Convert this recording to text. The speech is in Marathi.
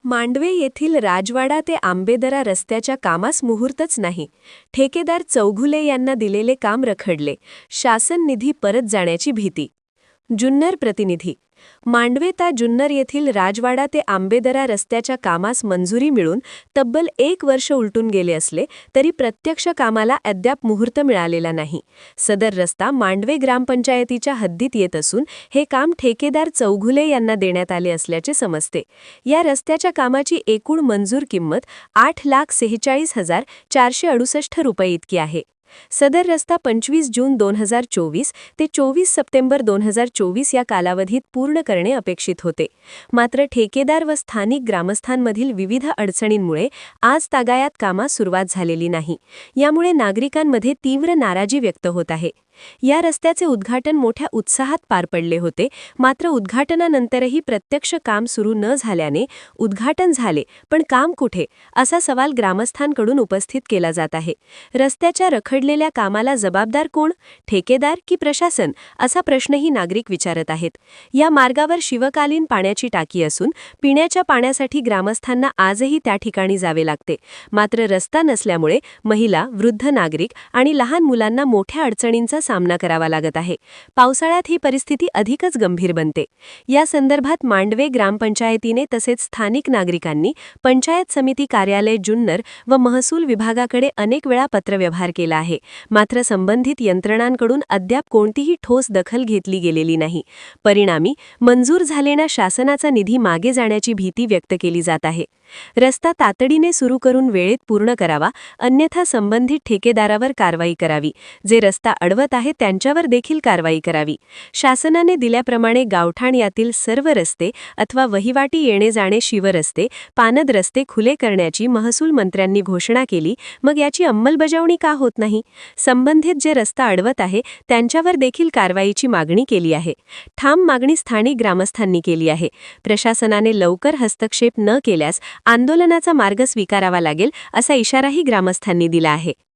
मांडवे येथील राजवाडा ते आंबेदरा रस्त्याच्या कामास मुहूर्तच नाही. ठेकेदार चौघुले यांना दिलेले काम रखडले. शासन निधी परत जाण्याची भीती. जुन्नर प्रतिनिधी. मांडवे ता जुन्नर येथील राजवाडा ते आंबेदरा रस्त्याच्या कामास मंजुरी मिळून तब्बल 1 वर्ष उलटून गेले असले तरी प्रत्यक्ष कामाला अद्याप मुहूर्त मिळालेला नाही. सदर रस्ता मांडवे ग्रामपंचायतीच्या हद्दीत येत असून हे काम ठेकेदार चौघुले यांना देण्यात आले असल्याचे समजते. या रस्त्याच्या कामाची एकूण मंजूर किंमत 8,46,468 रुपये इतकी आहे. सदर रस्ता 25 जून 2024 ते 24 सप्टेंबर 2024 या कालावधीत पूर्ण करणे अपेक्षित होते. मात्र ठेकेदार व स्थानिक ग्रामस्थांमधील विविध अडचणींमुळे आज तागायत कामास सुरुवात झालेली नाही. यामुळे नागरिकांमध्ये तीव्र नाराजी व्यक्त होत आहे. या रस्त्याचे उद्घाटन मोठ्या उत्साहात पार पडले होते. मात्र उद्घाटनानंतरही प्रत्यक्ष काम सुरू न झाल्याने उद्घाटन झाले पण काम कुठे असा सवाल ग्रामस्थांकडून उपस्थित केला जात आहे. रस्त्याच्या रखडलेल्या कामाला जबाबदार कोण, ठेकेदार की प्रशासन असा प्रश्नही नागरिक विचारत आहेत. या मार्गावर शिवकालीन पाण्याची टाकी असून पिण्याच्या पाण्यासाठी ग्रामस्थांना आजही त्या ठिकाणी जावे लागते. मात्र रस्ता नसल्यामुळे महिला, वृद्ध नागरिक आणि लहान मुलांना मोठ्या अडचणींचा सामना करावा लागत आहे. पावसाळ्यात ही परिस्थिती अधिकच गंभीर बनते. या संदर्भात मांडवे ग्रामपंचायतीने तसेच स्थानिक नागरिकांनी पंचायत समिती कार्यालय जुन्नर व महसूल विभागाकडे अनेक वेळा पत्रव्यवहार केला आहे. मात्र संबंधित यंत्रणांकडून अद्याप कोणतीही ठोस दखल घेतली गेलेली नाही. परिणामी मंजूर झालेला शासनाचा निधी मागे जाण्याची भीती व्यक्त केली जात आहे. रस्ता तातडीने सुरू करून वेळेत पूर्ण करावा, अन्यथा संबंधित ठेकेदारावर कारवाई करावी. जे रस्ता अडवत आहे त्यांच्यावर देखील कारवाई करावी. शासनाने दिल्याप्रमाणे गावठाण यातील सर्व रस्ते अथवा वहिवाटी येणे जाणे शिवरस्ते, पानद रस्ते खुले करण्याची महसूल मंत्र्यांनी घोषणा केली. मग याची अंमलबजावणी का होत नाही? संबंधित जे रस्ता अडवत आहे त्यांच्यावर देखील कारवाईची मागणी केली आहे. ठाम मागणी स्थानिक ग्रामस्थांनी केली आहे. प्रशासनाने लवकर हस्तक्षेप न केल्यास आंदोलनाचा मार्ग स्वीकारावा लागेल असा इशाराही ग्रामस्थांनी दिला आहे.